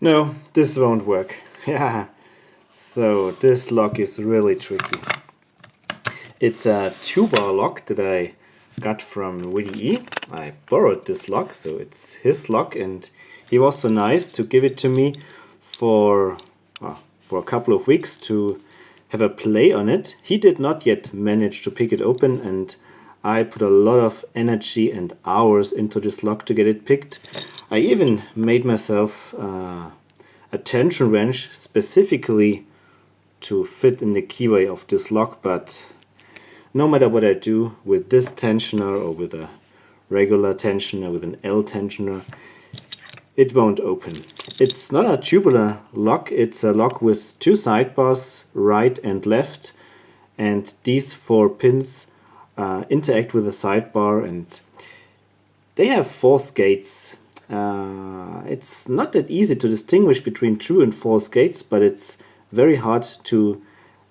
No, this won't work. Yeah, so this lock is really tricky. It's a TuBar lock that I got from VDE. I borrowed this lock, so it's his lock, and he was so nice to give it to me for a couple of weeks to have a play on it. He did not yet manage to pick it open, and I put a lot of energy and hours into this lock to get it picked. I even made myself a tension wrench specifically to fit in the keyway of this lock, but no matter what I do with this tensioner or with a regular tensioner, with an L tensioner, it won't open. It's not a tubular lock, it's a lock with two sidebars, right and left, and these four pins interact with the sidebar, and they have false gates. It's not that easy to distinguish between true and false gates, but it's very hard to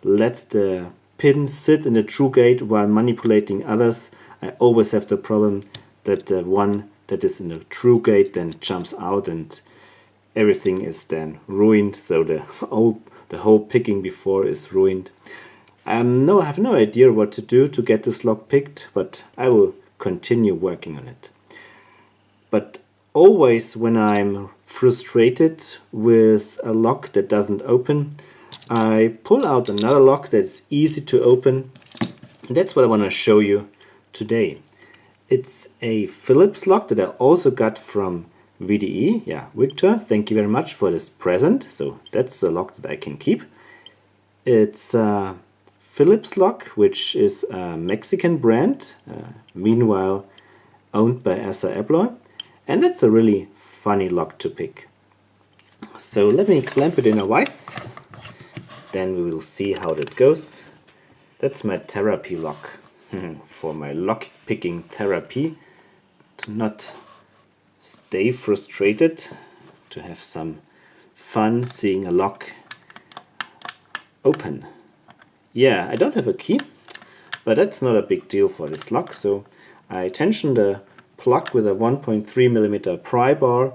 let the pin sit in the true gate while manipulating others. I always have the problem that the one that is in the true gate then jumps out and everything is then ruined, so the whole picking before is ruined. I have no idea what to do to get this lock picked, but I will continue working on it. But always when I'm frustrated with a lock that doesn't open, I pull out another lock that is easy to open. And that's what I want to show you today. It's a Phillips lock that I also got from VDE. Yeah, Viktor, thank you very much for this present. So that's the lock that I can keep. It's a Phillips lock, which is a Mexican brand, meanwhile owned by Asa Abloy. And that's a really funny lock to pick. So let me clamp it in a vise. Then we will see how that goes. That's my therapy lock for my lock picking therapy, to not stay frustrated, to have some fun seeing a lock open. Yeah, I don't have a key, but that's not a big deal for this lock. So I tension the plug with a 1.3mm pry bar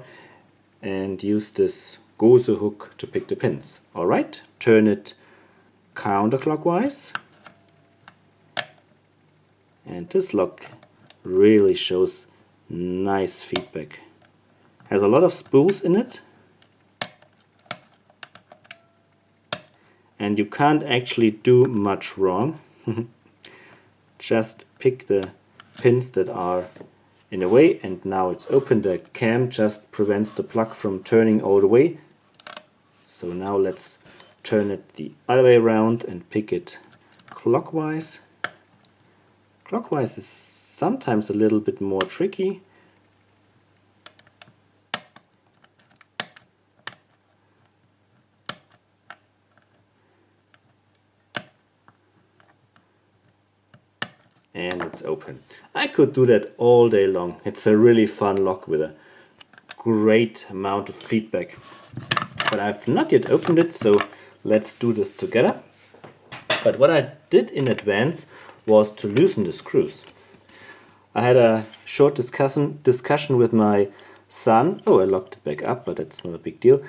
and use this Gose hook to pick the pins. Alright, turn it counterclockwise, and this lock really shows nice feedback. Has a lot of spools in it, and you can't actually do much wrong. Just pick the pins that are in the way, and now it's open. The cam just prevents the plug from turning all the way. So now let's turn it the other way around and pick it clockwise. Clockwise is sometimes a little bit more tricky. And it's open. I could do that all day long. It's a really fun lock with a great amount of feedback. But I've not yet opened it, so let's do this together. But what I did in advance was to loosen the screws. I had a short discussion with my son. Oh, I locked it back up, but that's not a big deal.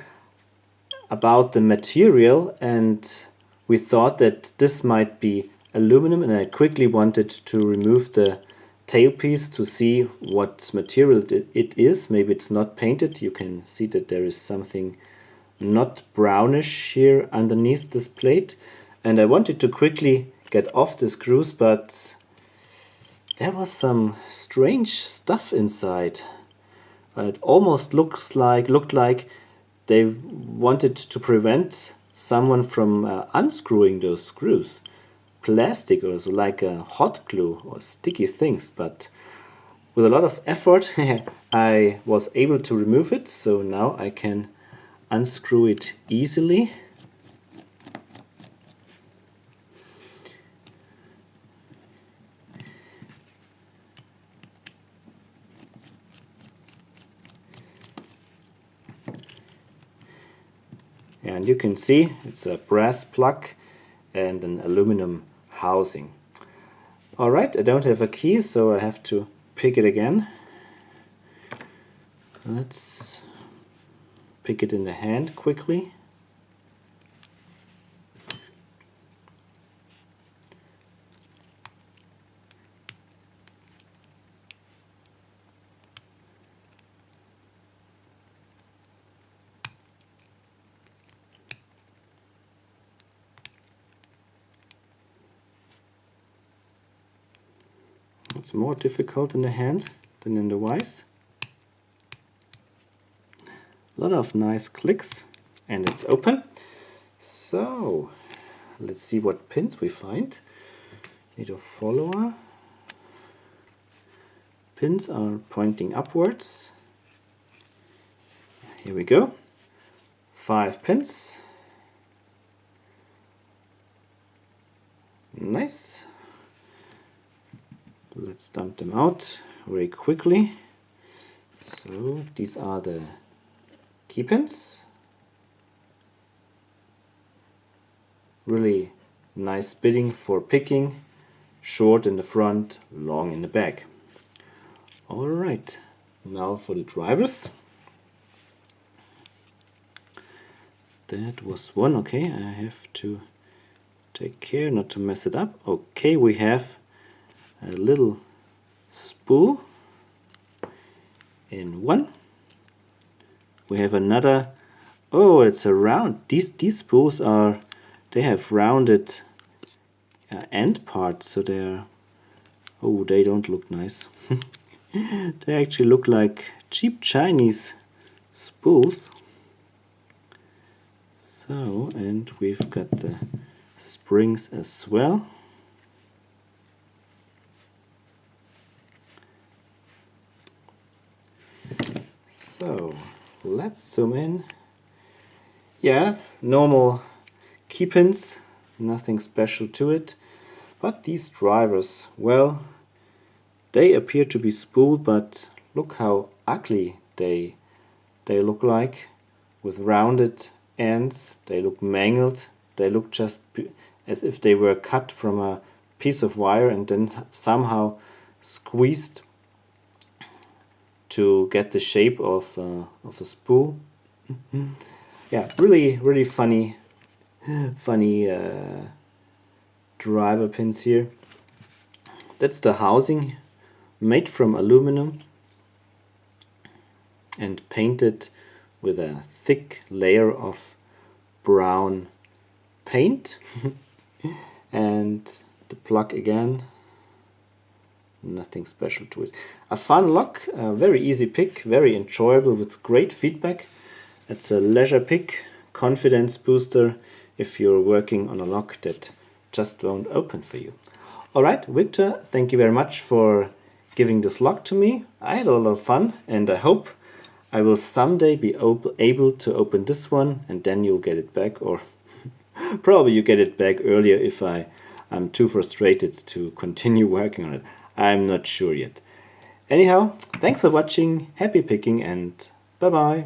About the material, and we thought that this might be aluminum, and I quickly wanted to remove the tailpiece to see what material it is. Maybe it's not painted. You can see that there is something not brownish here underneath this plate, and I wanted to quickly get off the screws, but there was some strange stuff inside. It almost looked like they wanted to prevent someone from unscrewing those screws. Plastic or so, like a hot glue or sticky things, but with a lot of effort I was able to remove it, so now I can unscrew it easily. And you can see it's a brass plug and an aluminum housing. Alright, I don't have a key, so I have to pick it again. Let's pick it in the hand quickly. It's more difficult in the hand than in the vise. A lot of nice clicks and it's open. So let's see what pins we find. Need a follower. Pins are pointing upwards. Here we go. 5 pins. Nice. Let's dump them out very quickly. So these are the key pins. Really nice bitting for picking. Short in the front, long in the back. Alright, now for the drivers. That was one. Okay, I have to take care not to mess it up. Okay, we have a little spool in one. We have another. Oh, it's a round. These spools are, they have rounded end parts, so they're, oh, they don't look nice. They actually look like cheap Chinese spools. So, and we've got the springs as well. So let's zoom in. Yeah, normal key pins, nothing special to it. But these drivers, well, they appear to be spooled, but look how ugly they look like, with rounded ends. They look mangled. They look just as if they were cut from a piece of wire and then somehow squeezed to get the shape of a spool. Yeah, really funny driver pins here. That's the housing, made from aluminum and painted with a thick layer of brown paint. And the plug again, nothing special to it. A fun lock, a very easy pick, very enjoyable with great feedback. It's a leisure pick, confidence booster if you're working on a lock that just won't open for you. Alright, Viktor, thank you very much for giving this lock to me. I had a lot of fun and I hope I will someday be able to open this one and then you'll get it back, or probably you get it back earlier if I'm too frustrated to continue working on it. I'm not sure yet. Anyhow, thanks for watching, happy picking, and bye bye.